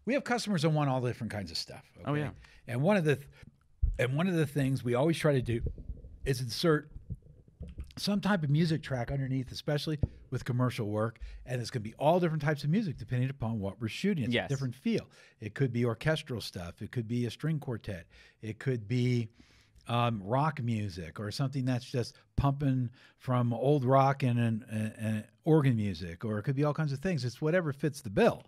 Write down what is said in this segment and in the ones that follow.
we have customers that want all different kinds of stuff. Okay? Oh, yeah. And one of the things we always try to do is insert some type of music track underneath, especially with commercial work. And it's going to be all different types of music depending upon what we're shooting. It's Yes. a different feel. It could be orchestral stuff. It could be a string quartet. It could be rock music or something that's just pumping from old rock and organ music, or it could be all kinds of things. It's whatever fits the bill.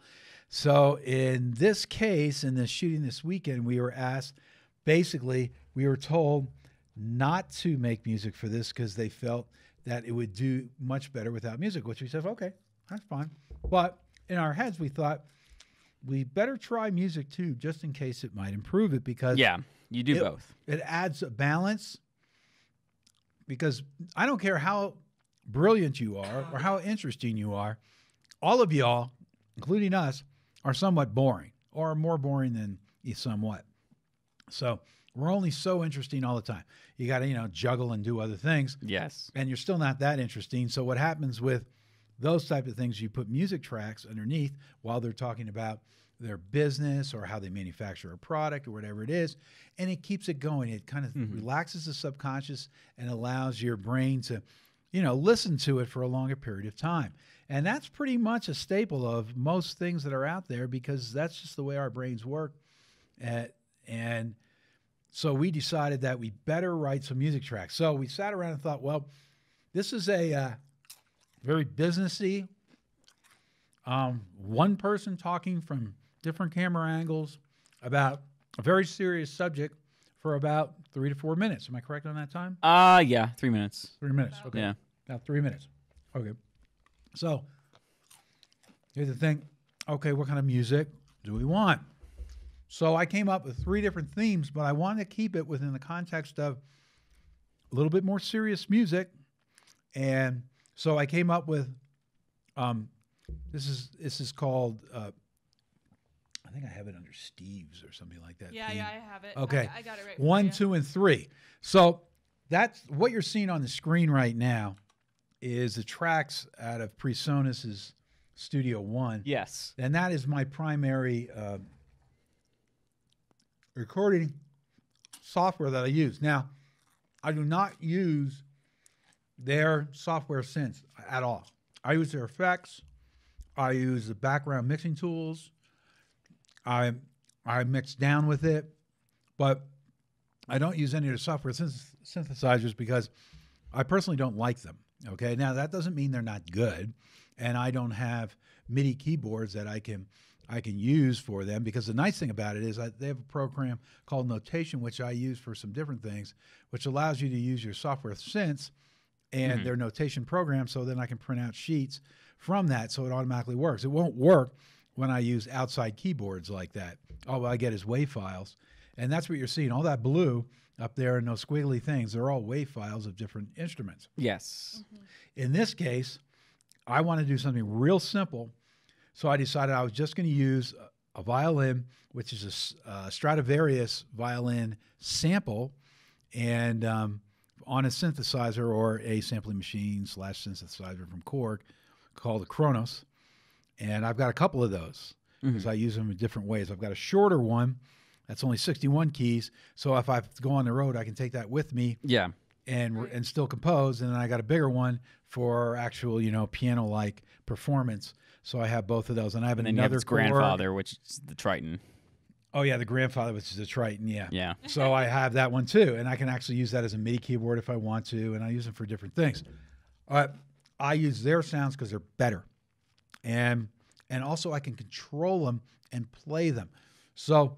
So in this case, in this shooting this weekend, we were asked, basically, we were told not to make music for this because they felt that it would do much better without music, which we said, okay, that's fine. But in our heads, we thought we better try music too, just in case it might improve it, because Yeah, you do both. it adds a balance, because I don't care how brilliant you are or how interesting you are. All of y'all, including us, are somewhat boring, or more boring than you somewhat. So we're only so interesting all the time. You got to, juggle and do other things. Yes. And you're still not that interesting. So what happens with those type of things, you put music tracks underneath while they're talking about their business or how they manufacture a product or whatever it is, and it keeps it going. It kind of relaxes the subconscious and allows your brain to, listen to it for a longer period of time. And that's pretty much a staple of most things that are out there, because that's just the way our brains work. And so we decided that we better write some music tracks. So we sat around and thought, well, this is a very businessy, one person talking from different camera angles about a very serious subject for about 3 to 4 minutes. Am I correct on that time? Yeah, 3 minutes. 3 minutes. Okay. Yeah. About 3 minutes. Okay. So here's the thing. Okay, what kind of music do we want? So I came up with 3 different themes, but I wanted to keep it within the context of a little bit more serious music. And so I came up with this is called I think I have it under Steve's or something like that. Yeah, theme. I have it. Okay. I got it right. 1, 2, and 3. So that's what you're seeing on the screen right now is the tracks out of PreSonus's Studio One. Yes. And that is my primary recording software that I use. Now, I do not use their software synths at all. I use their effects. I use the background mixing tools. I mix down with it, but I don't use any of the software synthesizers because I personally don't like them. Okay, now that doesn't mean they're not good, and I don't have MIDI keyboards that I can use for them, because the nice thing about it is they have a program called Notation, which I use for some different things, which allows you to use your software synths and their notation program, so then I can print out sheets from that, so it automatically works. It won't work when I use outside keyboards like that. All I get is WAV files, and that's what you're seeing. All that blue up there and those squiggly things, they're all WAV files of different instruments. Yes. In this case, I want to do something real simple, so I decided I was just going to use a violin, which is a Stradivarius violin sample, and on a synthesizer or a sampling machine / synthesizer from Korg called the Kronos. And I've got a couple of those because I use them in different ways. I've got a shorter one that's only 61 keys. So if I have to go on the road, I can take that with me Yeah. and still compose. And then I got a bigger one for actual, piano-like performance. So I have both of those. And I have And then you have another its grandfather, which is the Triton. Oh, yeah, the grandfather, which is a Triton, yeah. Yeah. So I have that one too. And I can actually use that as a MIDI keyboard if I want to. And I use them for different things. I use their sounds because they're better. And also I can control them and play them. So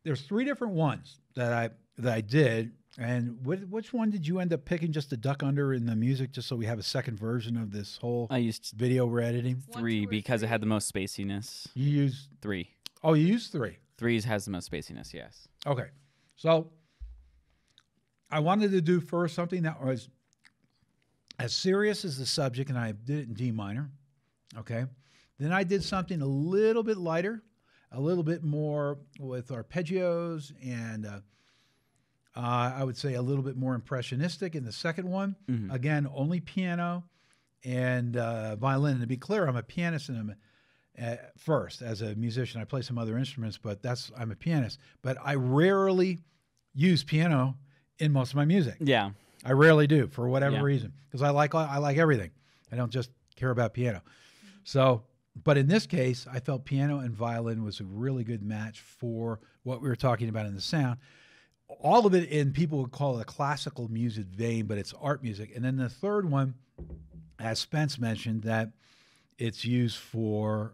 there's 3 different ones that I did. And which one did you end up picking just to duck under in the music, just so we have a second version of this whole I used video we're editing? 3 because it had the most spaciness. You used 3. Oh, you used 3. 3 has the most spaciness, yes. Okay. So I wanted to do first something that was as serious as the subject, and I did it in D minor. Okay. Then I did something a little bit lighter, a little bit more with arpeggios, and I would say a little bit more impressionistic in the second one. Again, only piano and violin. And to be clear, I'm a pianist first as a musician. I play some other instruments, but I'm a pianist. But I rarely use piano in most of my music. Yeah. I rarely do for whatever Yeah. reason because I like everything. I don't just care about piano. So, but in this case, I felt piano and violin was a really good match for what we were talking about in the sound. All of it in people would call it a classical music vein, but it's art music. And then the third one, as Spence mentioned, that it's used for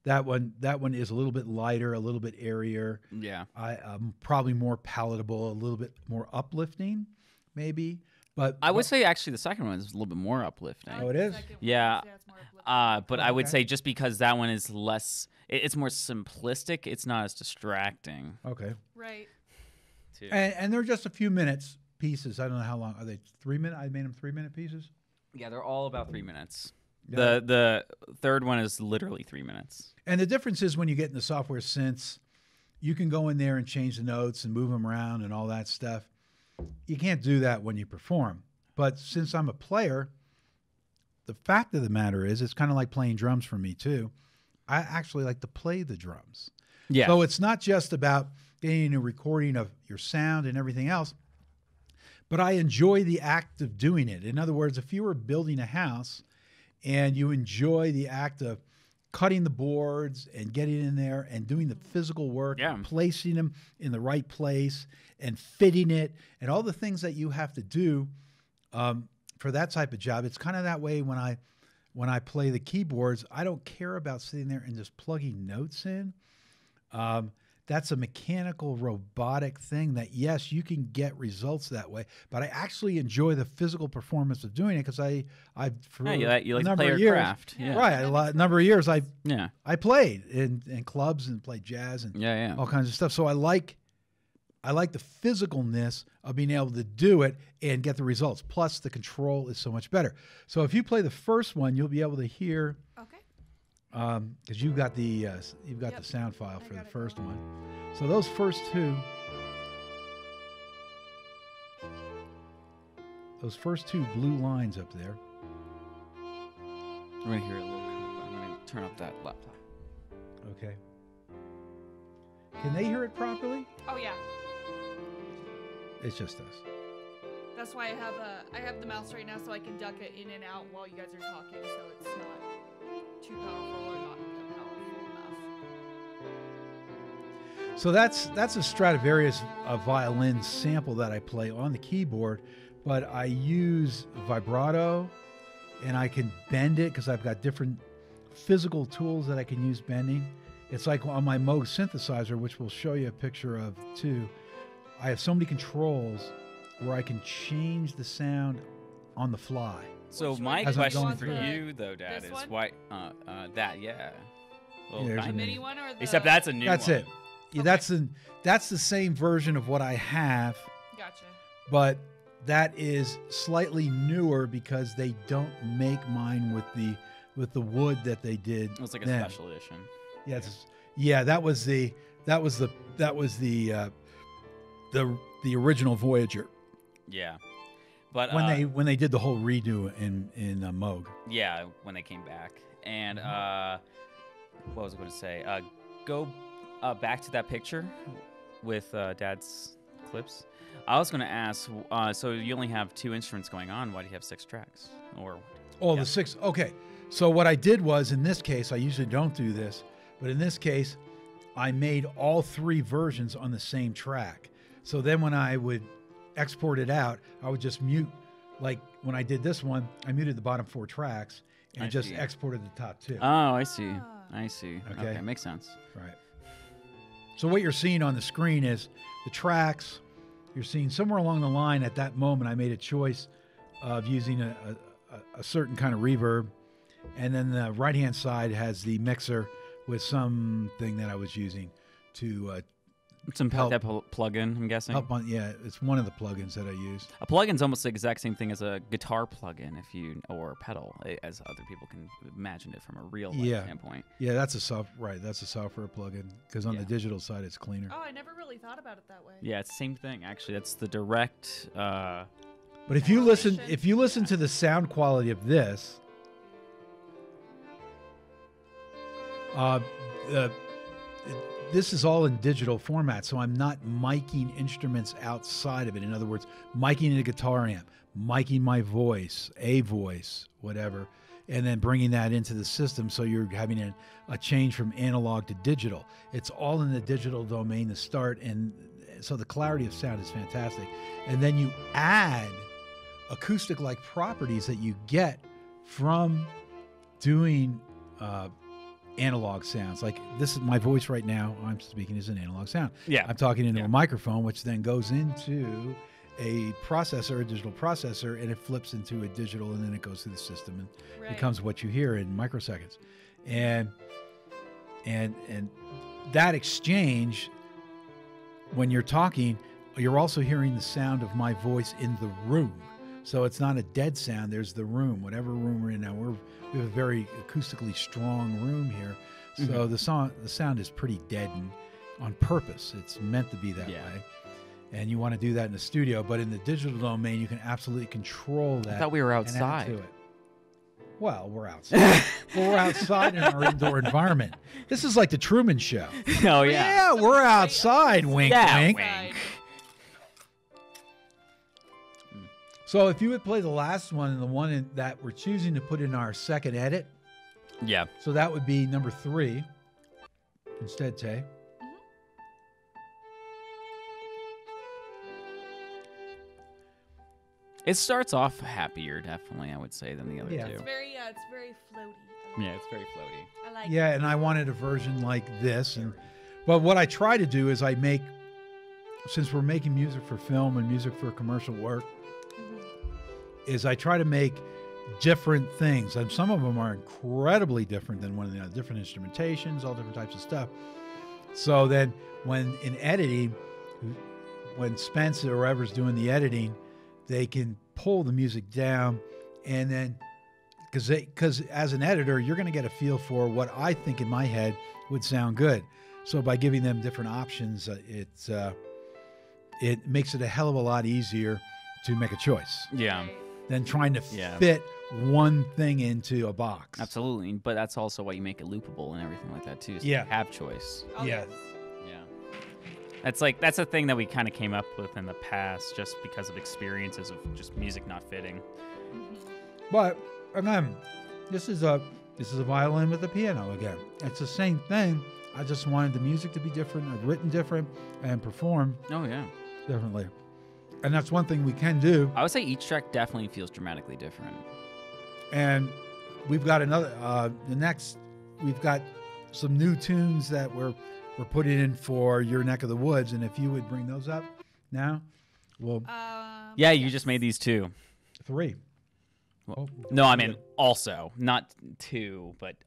that one. That one is a little bit lighter, a little bit airier. Yeah. Probably more palatable, a little bit more uplifting, maybe. But I would say actually the second one is a little bit more uplifting. Oh, it is? Yeah. It's more uplifting. But I would say just because that one is less, it's more simplistic. It's not as distracting. Okay. Right. Too. And they're just a few minutes pieces. I don't know how long are they. 3 minute? I made them 3 minute pieces. Yeah, they're all about 3 minutes. Yeah. The third one is literally 3 minutes. And the difference is when you get in the software synths, you can go in there and change the notes and move them around and all that stuff. You can't do that when you perform. But since I'm a player, the fact of the matter is it's kind of like playing drums for me too. I actually like to play the drums. Yeah. So it's not just about getting a recording of your sound and everything else, but I enjoy the act of doing it. In other words, if you were building a house and you enjoy the act of cutting the boards and getting in there and doing the physical work, Yeah. and placing them in the right place and fitting it and all the things that you have to do for that type of job, it's kind of that way when I play the keyboards. I don't care about sitting there and just plugging notes in. That's a mechanical, robotic thing that, yes, you can get results that way, but I actually enjoy the physical performance of doing it because for Yeah, you like a to number play of your years, craft. Yeah. right? A number of years, I played in clubs and played jazz and Yeah. all kinds of stuff. So I like the physicalness of being able to do it and get the results. Plus, the control is so much better. So if you play the first one, you'll be able to hear. Okay. Because you've got the Yep. sound file I for the got it first going. one. So those first two blue lines up there. We're going to hear it a little bit. I'm going to turn up that laptop. Okay. Can they hear it properly? Oh yeah. It's just us. That's why I have the mouse right now so I can duck it in and out while you guys are talking, so it's not too powerful or not powerful enough. So that's a Stradivarius violin sample that I play on the keyboard, but I use vibrato, and I can bend it because I've got different physical tools that I can use bending. It's like on my Moog synthesizer, which we'll show you a picture of too. I have so many controls where I can change the sound on the fly. So Which my one? As I'm question going for through it. you, though, Dad, This is one? why that, yeah. Well, Yeah, there's The a kinda. mini one or the Except that's a new That's one. it. Yeah, Okay. that's the same version of what I have, Gotcha. but that is slightly newer because they don't make mine with the wood that they did. It was like a then. special edition. Yeah, that was the original Voyager Yeah. But when they did the whole redo in Moog. yeah, when they came back. And what was I going to say? Go back to that picture with Dad's clips. I was going to ask, so you only have 2 instruments going on. Why do you have 6 tracks? Or Oh, Yeah. the 6. Okay. So what I did was, in this case, I usually don't do this, but in this case, I made all 3 versions on the same track. So then when I would export it out, I would just mute. Like when I did this one, I muted the bottom 4 tracks and I just see. exported the top 2. Oh, I see. Ah. I see. Okay. Okay, makes sense. Right. So what you're seeing on the screen is the tracks. You're seeing somewhere along the line at that moment, I made a choice of using a certain kind of reverb. And then the right-hand side has the mixer with something that I was using to Some Help. that plug-in, I'm guessing. help on. Yeah, it's one of the plugins that I use. A plug-in's almost the exact same thing as a guitar plug-in, or pedal, as other people can imagine it from a real life Yeah. standpoint. Yeah, that's a software plugin because on Yeah. the digital side it's cleaner. Oh, I never really thought about it that way. Yeah, it's the same thing actually. That's the direct. But if you listen Correlation. to the sound quality of this, Uh, uh, this is all in digital format, so I'm not miking instruments outside of it. In other words, miking a guitar amp, miking my voice, a voice, whatever, and then bringing that into the system so you're having a change from analog to digital. It's all in the digital domain to start, and so the clarity of sound is fantastic. And then you add acoustic-like properties that you get from doing analog sounds. Like this is my voice right now. I'm speaking as an analog sound. Yeah. I'm talking into a microphone, which then goes into a processor, a digital processor, and it flips into a digital, and then it goes through the system and becomes what you hear in microseconds. And that exchange, when you're talking, you're also hearing the sound of my voice in the room. So it's not a dead sound. There's the room, whatever room we're in now. We have a very acoustically strong room here. So the sound is pretty deadened on purpose. It's meant to be that way. And you want to do that in the studio, but in the digital domain, you can absolutely control that. I thought we were and add outside. to it. Well, we're outside. Well, we're outside in our indoor environment. This is like the Truman Show. Oh, Yeah, we're outside. Wink, Yeah, wink. wink. So if you would play the last one and the one that we're choosing to put in our second edit, Yeah. so that would be number 3 instead, Tay. It starts off happier, definitely, I would say, than the other Yeah. two. It's very floaty. Yeah, it's very floaty. I like Yeah, and I wanted a version like this. But what I try to do is since we're making music for film and music for commercial work, is I try to make different things. And some of them are incredibly different than one another, different instrumentations, all different types of stuff. So then when in editing, when Spence or whoever's doing the editing, they can pull the music down, and then because as an editor, you're going to get a feel for what I think in my head would sound good. So by giving them different options, it makes it a hell of a lot easier to make a choice Yeah, than trying to Yeah. fit one thing into a box. absolutely. But that's also why you make it loopable and everything like that, too. So Yeah. you have choice. Oh, Yeah. Yeah. That's a thing that we kind of came up with in the past just because of experiences of just music not fitting. But again, this is a violin with a piano again. It's the same thing. I just wanted the music to be different, written different, and performed Oh, yeah. differently. And that's one thing we can do. I would say each track definitely feels dramatically different. And we've got another. We've got some new tunes that we're putting in for your neck of the woods. And if you would bring those up now, well, Yeah, you just made these two. 3. Well, no, I mean also, not two, but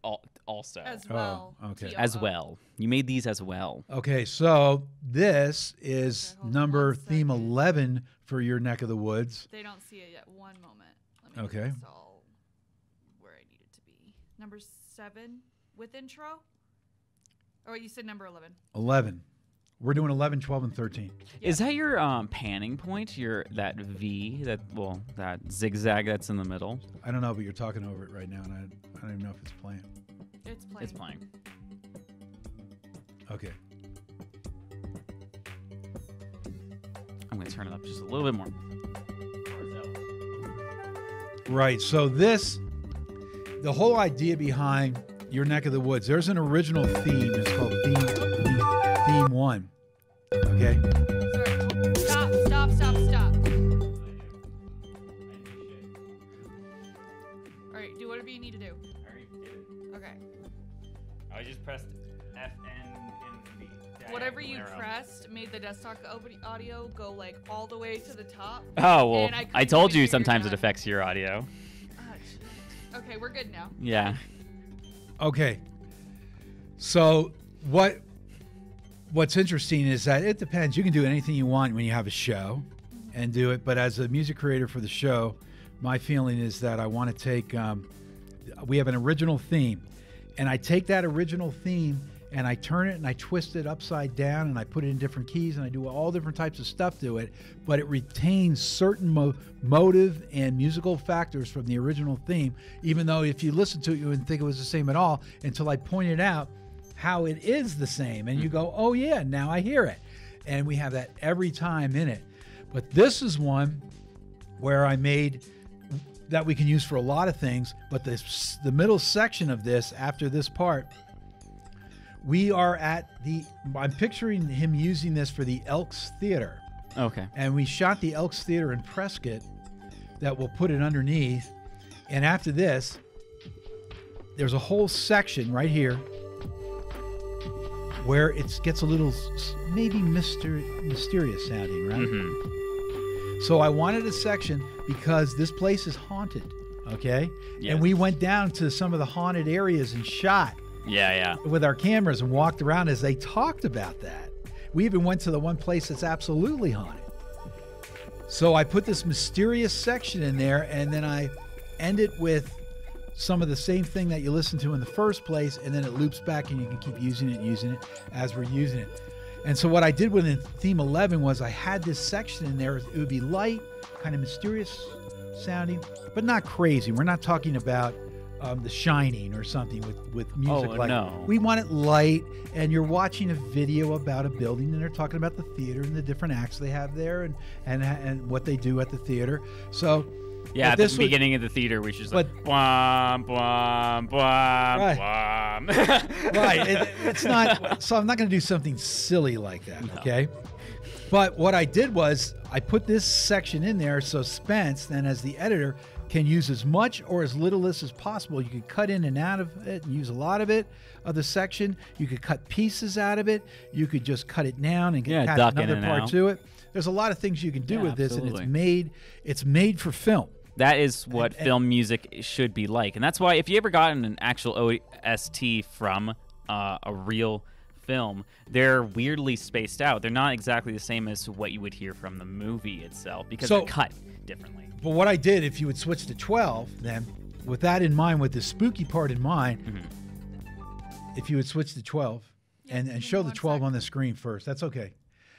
also As well. okay. as well. You made these as well. Okay, so this is Okay, hold on number one theme second. 11 for your neck of the woods. They don't see it yet. One moment. Let me Okay. get this all where I need it to be. Number 7 with intro? Oh, you said number 11. 11. We're doing 11, 12, and 13. Is that your panning point? That V, that zigzag that's in the middle? I don't know, but you're talking over it right now, and I don't even know if it's playing. It's playing. It's playing. Okay. I'm gonna turn it up just a little bit more. Right. So the whole idea behind your neck of the woods, there's an original theme. It's called theme 1. Okay. Sorry. Stop. All right, do whatever you need to do. Okay. I just pressed FN in the Whatever you pressed made the desktop audio go like all the way to the top. Oh, well, And I I couldn't told even you hear sometimes it that. affects your audio. Ah, shit. Okay, we're good now. Yeah. Okay. So what's interesting is that it depends. You can do anything you want when you have a show and do it. But as a music creator for the show, my feeling is that I want to take, we have an original theme, and I take that original theme and I turn it and I twist it upside down and I put it in different keys and I do all different types of stuff to it, but it retains certain motive and musical factors from the original theme, even though if you listen to it, you wouldn't think it was the same at all until I pointed out how it is the same. And you go, oh yeah, now I hear it. And we have that every time in it. But this is one where I made that we can use for a lot of things. But the middle section of this, after this part, we are I'm picturing him using this for the Elks Theater. Okay. And we shot the Elks Theater in Prescott that we'll put it underneath. And after this, there's a whole section right here where it gets a little maybe mysterious sounding, right? Mm-hmm. So I wanted a section because this place is haunted, okay? Yes. And we went down to some of the haunted areas and shot Yeah. with our cameras and walked around as they talked about that. We even went to the one place that's absolutely haunted. So I put this mysterious section in there, and then I end it with some of the same thing that you listened to in the first place, and then it loops back and you can keep using it as we're using it. And so what I did within theme 11 was I had this section in there. It would be light, kind of mysterious sounding, but not crazy. We're not talking about The Shining or something with music like no. We want it light, and you're watching a video about a building, and they're talking about the theater and the different acts they have there and what they do at the theater. So yeah, at the beginning of the theater, we should just like bwom, bwom, bwom, bwom. Right. It's not, so I'm not going to do something silly like that, No. okay? But what I did was I put this section in there so Spence, then as the editor, can use as much or as little as possible. You could cut in and out of it and use a lot of it, of the section. You could cut pieces out of it. You could just cut it down and Yeah, add duck in another and part out. to it. There's a lot of things you can do Yeah, with this, absolutely. and it's made for film. That is what film music should be like. And that's why if you ever gotten an actual OST from a real film, they're weirdly spaced out. They're not exactly the same as what you would hear from the movie itself because they're cut differently. But what I did, if you would switch to 12, then with that in mind, with the spooky part in mind, if you would switch to 12 and show the 12 on the screen first, that's okay.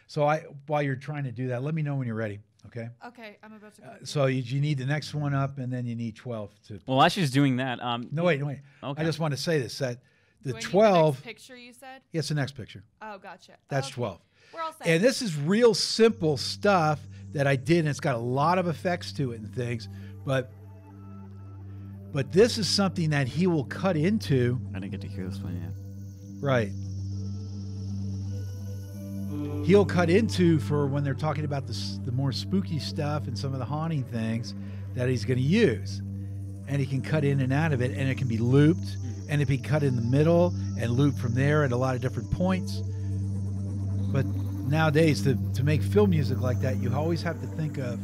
So while you're trying to do that, let me know when you're ready, okay? Okay, I'm about to go. So you need the next one up, and then you need 12 to... Well, as she's doing that, No, wait. Okay. I just want to say this, that the Do I need 12... the next picture you said? Yes, the next picture. Oh, gotcha. That's Okay. 12. We're all set. And this is real simple stuff that I did, and it's got a lot of effects to it and things, but this is something that he will cut into. I didn't get to hear this one yet. Right. He'll cut into for when they're talking about the more spooky stuff and some of the haunting things that he's going to use. And he can cut in and out of it, and it can be looped, and it can be cut in the middle and loop from there at a lot of different points. But nowadays, to make film music like that, you always have to think of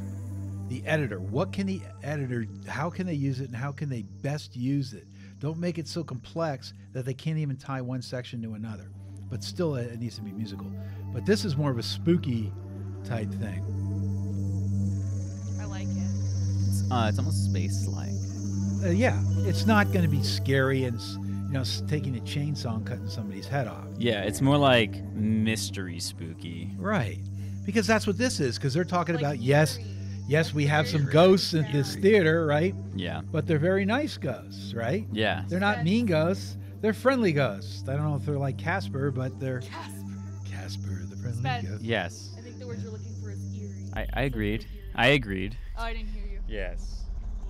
the editor. What can the editor, how can they use it, and how can they best use it? Don't make it so complex that they can't even tie one section to another. But still, it needs to be musical. But this is more of a spooky type thing. I like it. It's almost space-like. Yeah, it's not going to be scary and taking a chainsaw and cutting somebody's head off. Yeah, it's more like mystery spooky. Right, because that's what this is. Because they're talking Like about eerie. yes, we have some ghosts in this theater, right? Yeah. But they're very nice ghosts, right? Yeah. They're not mean ghosts. They're friendly ghosts. I don't know if they're like Casper, but they're Casper, the friendly Spence. ghost. Yes. I think the word you're looking for is eerie. I agreed. I agreed. Oh, I didn't hear you. Yes.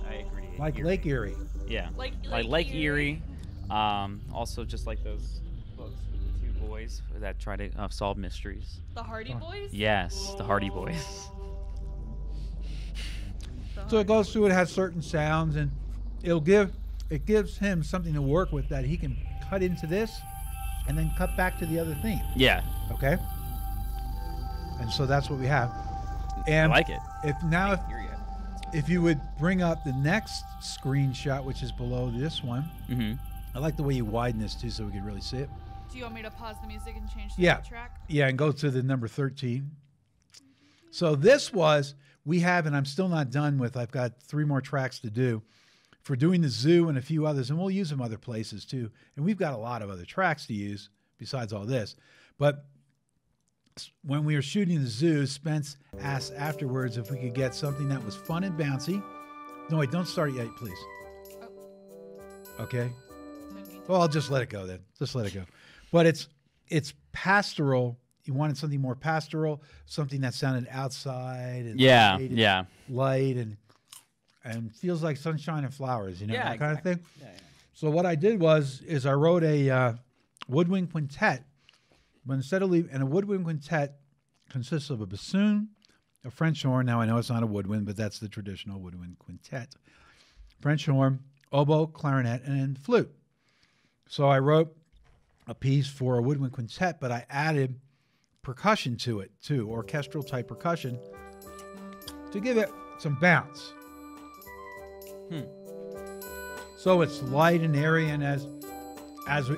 I agreed. Like Lake Erie. Yeah. Like Lake Erie. Also, just like those books with the two boys that try to solve mysteries. The Hardy Boys? Yes, the Hardy Boys. So it goes through. It has certain sounds, and it gives him something to work with that he can cut into this, and then cut back to the other theme. Yeah. Okay. And so that's what we have. And I like it. If you would bring up the next screenshot, which is below this one, Mm-hmm. I like the way you widen this too, so we can really see it. Do you want me to pause the music and change the Yeah. track? Yeah, and go to the number 13. So this was, we have, and I'm still not done with, I've got 3 more tracks to do for doing the zoo and a few others, and we'll use them other places too. And we've got a lot of other tracks to use besides all this. But when we were shooting the zoo, Spence asked afterwards if we could get something that was fun and bouncy. No, wait, don't start it yet, please. Oh. Okay. Didn't mean to. Well, I'll just let it go then. Just let it go. but it's pastoral. You wanted something more pastoral, something that sounded outside and light and feels like sunshine and flowers, that kind of thing. Yeah. So what I did is I wrote a woodwind quintet, but instead of and a woodwind quintet consists of a bassoon, a French horn. Now I know it's not a woodwind, but that's the traditional woodwind quintet. French horn, oboe, clarinet, and flute. So I wrote a piece for a woodwind quintet, but I added percussion to it too, orchestral type percussion, to give it some bounce. So it's light and airy, and as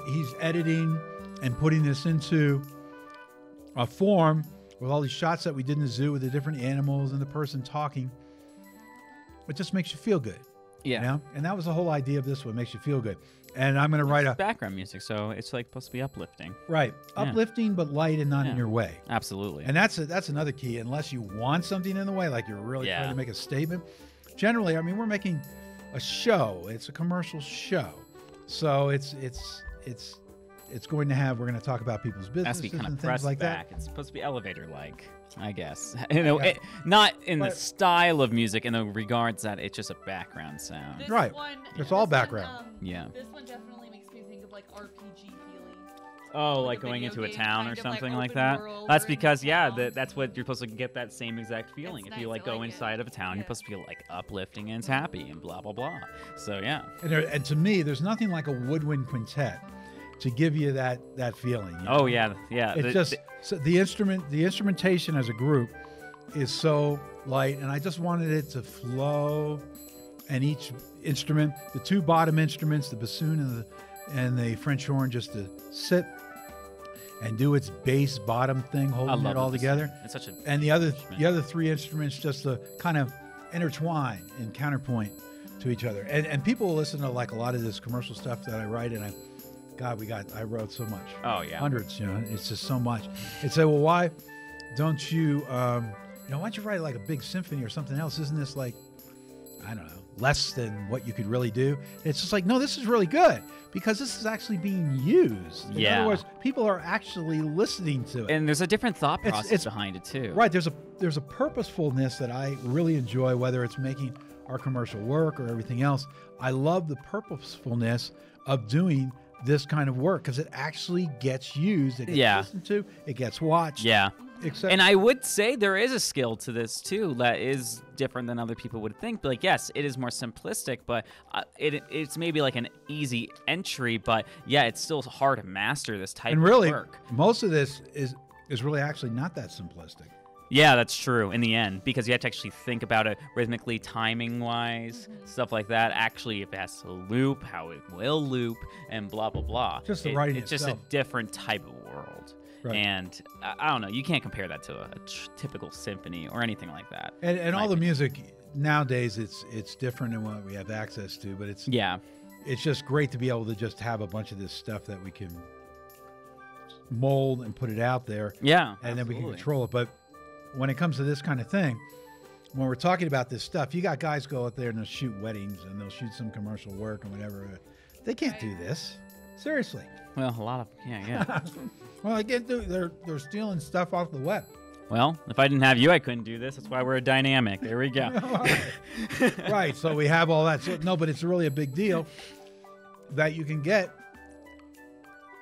he's editing and putting this into a form with all these shots that we did in the zoo with the different animals and the person talking, it just makes you feel good. Yeah. And that was the whole idea of this one, makes you feel good. And I'm going to write background music, so it's like supposed to be uplifting. Right. Uplifting, but light and not in your way. Absolutely. And that's another key. Unless you want something in the way, like you're really trying to make a statement. Generally, I mean, we're making a show. It's a commercial show. So it's going to have, we're going to talk about people's businesses and things like that. It's supposed to be elevator-like, I guess. Not in the style of music, in the regards that it's just a background sound. Right. It's all background. This one definitely makes me think of like RPG feeling. Oh, like going into a town or something like that? That's because, that's what you're supposed to get, that same exact feeling. If you go inside of a town, you're supposed to feel like uplifting and it's happy and blah, blah, blah. So, yeah. And to me, there's nothing like a woodwind quintet to give you that feeling. Oh, yeah. It's the instrumentation as a group is so light, and I just wanted it to flow, and each instrument, the two bottom instruments, the bassoon and the French horn, just to sit and do its bass bottom thing, holding it all together. It's such a and the other three instruments just to kind of intertwine and counterpoint to each other. And people will listen to like a lot of this commercial stuff that I write, and I wrote so much. Oh yeah, hundreds. It's just so much. They'd say, well, why don't you, why don't you write like a big symphony or something else? Isn't this like, I don't know, less than what you could really do? It's just like, no, this is really good because this is actually being used. In other words, people are actually listening to it. And there's a different thought process behind it too. Right. There's a purposefulness that I really enjoy, whether it's making our commercial work or everything else. I love the purposefulness of doing this kind of work because it actually gets used. It gets listened to. It gets watched. Yeah. And I would say there is a skill to this too that is different than other people would think. Like, yes, it is more simplistic, but it's maybe like an easy entry. But yeah, it's still hard to master this type of work. Most of this is really actually not that simplistic. Yeah, that's true in the end, because you have to actually think about it rhythmically, timing-wise, stuff like that. Actually, if it has to loop, how it will loop, and blah, blah, blah. Just the writing It's just a different type of world. Right. And I don't know, you can't compare that to a typical symphony or anything like that. And all the music nowadays, it's different than what we have access to, but it's just great to be able to just have a bunch of this stuff that we can mold and put it out there. Yeah, and then we can control it. But when it comes to this kind of thing, when we're talking about this stuff, you got guys go out there and they'll shoot weddings and they'll shoot some commercial work or whatever. They can't do this. Seriously. Well, a lot of, yeah. Well, they can't do. They're stealing stuff off the web. Well, if I didn't have you, I couldn't do this. That's why we're a dynamic. There we go. Right. So we have all that. So, no, but it's really a big deal that you can get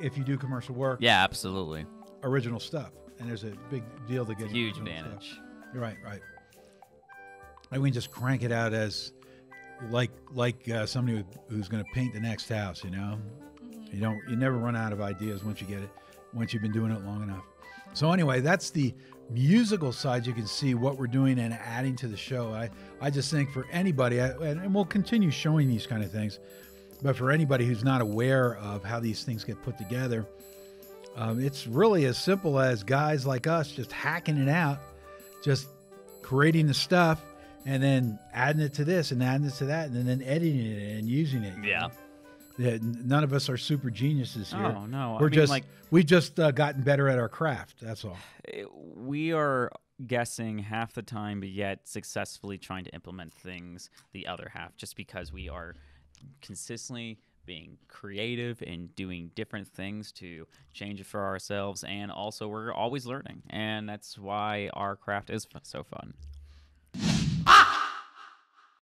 if you do commercial work. Yeah, absolutely. Original stuff. And there's a big deal to get huge advantage. Stuff. Right. And we can just crank it out as like somebody who's going to paint the next house. You never run out of ideas once you get it. Once you've been doing it long enough. So anyway, that's the musical side. You can see what we're doing and adding to the show. I just think for anybody, and we'll continue showing these kind of things, but for anybody who's not aware of how these things get put together, it's really as simple as guys like us just hacking it out, just creating the stuff, and then adding it to this and adding it to that, and then editing it and using it. Yeah. None of us are super geniuses here. Oh, no. We've just gotten better at our craft. That's all. We are guessing half the time, but yet successfully trying to implement things the other half, just because we are consistently being creative and doing different things to change it for ourselves. And also, we're always learning. And that's why our craft is so fun.